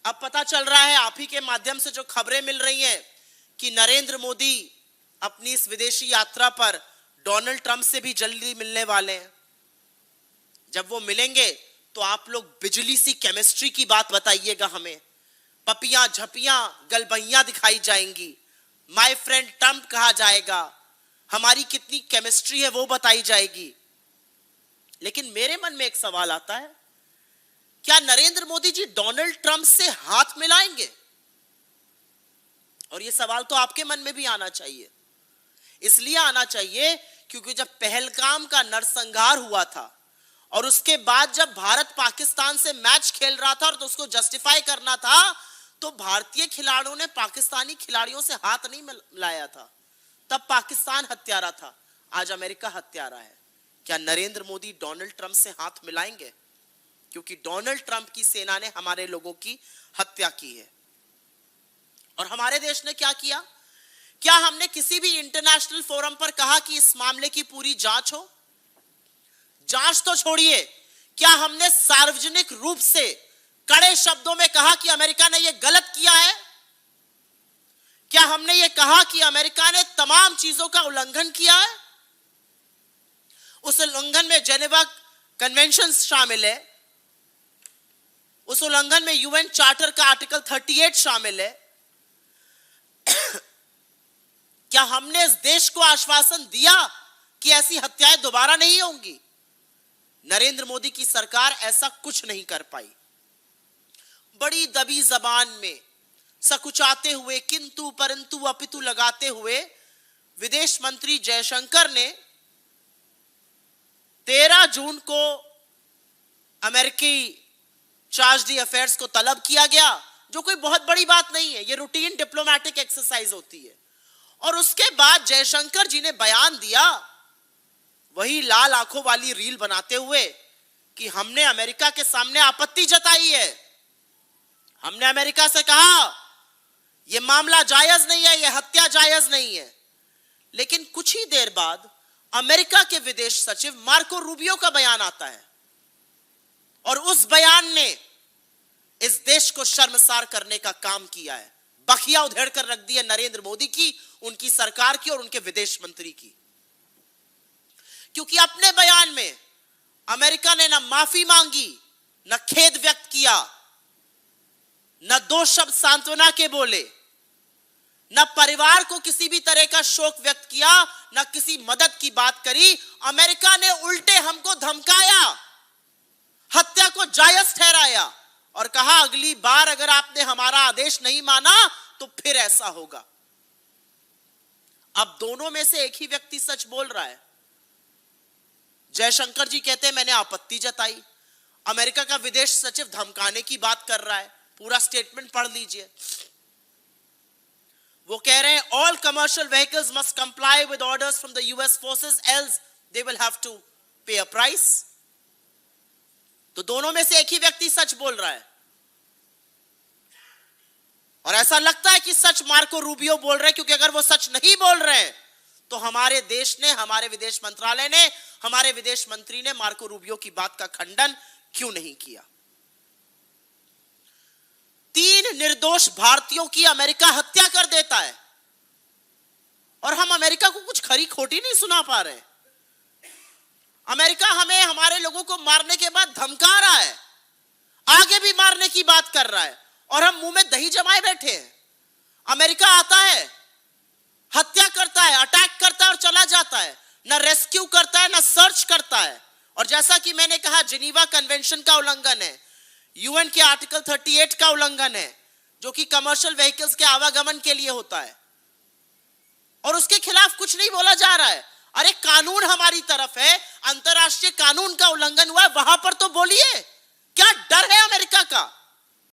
अब पता चल रहा है आप ही के माध्यम से जो खबरें मिल रही हैं कि नरेंद्र मोदी अपनी इस विदेशी यात्रा पर डोनाल्ड ट्रंप से भी जल्दी मिलने वाले हैं। जब वो मिलेंगे तो आप लोग बिजली सी केमिस्ट्री की बात बताइएगा हमें। पपियां झपियां गलबहियां दिखाई जाएंगी, माय फ्रेंड ट्रंप कहा जाएगा, हमारी कितनी केमिस्ट्री है वो बताई जाएगी। लेकिन मेरे मन में एक सवाल आता है, क्या नरेंद्र मोदी जी डोनाल्ड ट्रंप से हाथ मिलाएंगे? और यह सवाल तो आपके मन में भी आना चाहिए। इसलिए आना चाहिए क्योंकि जब पहलगाम का नरसंहार हुआ था और उसके बाद जब भारत पाकिस्तान से मैच खेल रहा था और तो उसको जस्टिफाई करना था, तो भारतीय खिलाड़ियों ने पाकिस्तानी खिलाड़ियों से हाथ नहीं मिलाया था। तब पाकिस्तान हत्यारा था, आज अमेरिका हत्यारा है। क्या नरेंद्र मोदी डोनाल्ड ट्रंप से हाथ मिलाएंगे? क्योंकि डोनाल्ड ट्रंप की सेना ने हमारे लोगों की हत्या की है। और हमारे देश ने क्या किया? क्या हमने किसी भी इंटरनेशनल फोरम पर कहा कि इस मामले की पूरी जांच हो? जांच तो छोड़िए, क्या हमने सार्वजनिक रूप से कड़े शब्दों में कहा कि अमेरिका ने यह गलत किया है? क्या हमने यह कहा कि अमेरिका ने तमाम चीजों का उल्लंघन किया है? उस उल्लंघन में जेनेवा कन्वेंशन शामिल है, उस उल्लंघन में यूएन चार्टर का आर्टिकल 38 शामिल है। क्या हमने इस देश को आश्वासन दिया कि ऐसी हत्याएं दोबारा नहीं होंगी? नरेंद्र मोदी की सरकार ऐसा कुछ नहीं कर पाई। बड़ी दबी जबान में सकुचाते हुए, किंतु परंतु अपितु लगाते हुए विदेश मंत्री जयशंकर ने 13 जून को अमेरिकी चार्ज दी अफेयर्स को तलब किया गया, जो कोई बहुत बड़ी बात नहीं है, ये रूटीन डिप्लोमेटिक एक्सरसाइज होती है। और उसके बाद जयशंकर जी ने बयान दिया, वही लाल आंखों वाली रील बनाते हुए, कि हमने अमेरिका के सामने आपत्ति जताई है। हमने अमेरिका से कहा यह मामला जायज नहीं है, यह हत्या जायज नहीं है। लेकिन कुछ ही देर बाद अमेरिका के विदेश सचिव मार्को रूबियो का बयान आता है और उस बयान ने इस देश को शर्मसार करने का काम किया है। बखिया उधेड़ कर रख दी है नरेंद्र मोदी की, उनकी सरकार की और उनके विदेश मंत्री की। क्योंकि अपने बयान में अमेरिका ने न माफी मांगी, न खेद व्यक्त किया, न दो शब्द सांत्वना के बोले, न परिवार को किसी भी तरह का शोक व्यक्त किया, न किसी मदद की बात करी। अमेरिका ने उल्टे हमको धमकाया, हत्या को जायज ठहराया और कहा अगली बार अगर आपने हमारा आदेश नहीं माना तो फिर ऐसा होगा। अब दोनों में से एक ही व्यक्ति सच बोल रहा है। जयशंकर जी कहते हैं मैंने आपत्ति जताई, अमेरिका का विदेश सचिव धमकाने की बात कर रहा है। पूरा स्टेटमेंट पढ़ लीजिए। वो कह रहे हैं all commercial vehicles must comply with orders from the US forces else they will have to pay a price. तो दोनों में से एक ही व्यक्ति सच बोल रहा है और ऐसा लगता है कि सच मार्को रूबियो बोल रहे हैं, क्योंकि अगर वो सच नहीं बोल रहे हैं तो हमारे देश ने, हमारे विदेश मंत्रालय ने, हमारे विदेश मंत्री ने मार्को रूबियो की बात का खंडन क्यों नहीं किया? 3 निर्दोष भारतीयों की अमेरिका हत्या कर देता है और हम अमेरिका को कुछ खरी खोटी नहीं सुना पा रहे। अमेरिका हमें, हमारे लोगों को मारने के बाद धमका रहा है, आगे भी मारने की बात कर रहा है और हम मुंह में दही जमाए बैठे हैं। अमेरिका आता है, हत्या करता है, अटैक करता है और चला जाता है, ना रेस्क्यू करता है, ना सर्च करता है। और जैसा कि मैंने कहा, जिनीवा कन्वेंशन का उल्लंघन है, यूएन के आर्टिकल 38 का उल्लंघन है, जो कि कमर्शियल व्हीकल्स के आवागमन के लिए होता है, और उसके खिलाफ कुछ नहीं बोला जा रहा है। अरे कानून हमारी तरफ है, अंतरराष्ट्रीय कानून का उल्लंघन हुआ है, वहां पर तो बोलिए। क्या डर है अमेरिका का?